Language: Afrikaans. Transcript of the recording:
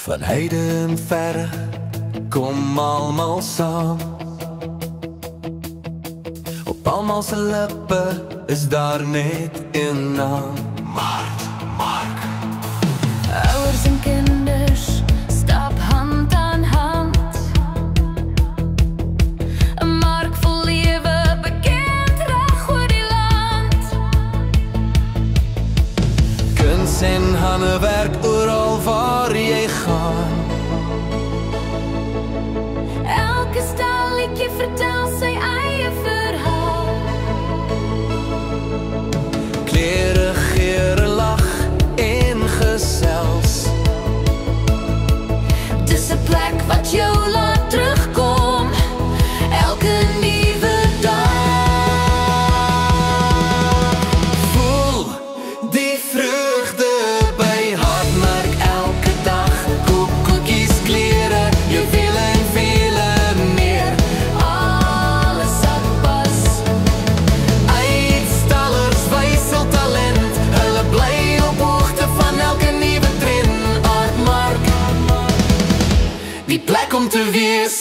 Van heide en verre, kom almal saam. Op almal se lippe is daar net een naam: Mart, Mark. Ouers en kinders stap hand aan hand. 'n Mark vol lewe, bekend reg oor die land. Kuns en handewerk oral waar jy gaan. Elke stalletjie vertel sy eie verhaal. Klere, geure, lag en gesels. Dis 'n plek wat jou laat terugkom elke nuwe dag. Voel die vreugde by Hartmark elke dag. Koekies, klere, juwele en vele meer. Alles wat pas. Uitstallers wys hul talent. Hulle bly op hoogte van elke nuwe trend. Hartmark, die plek om te wees.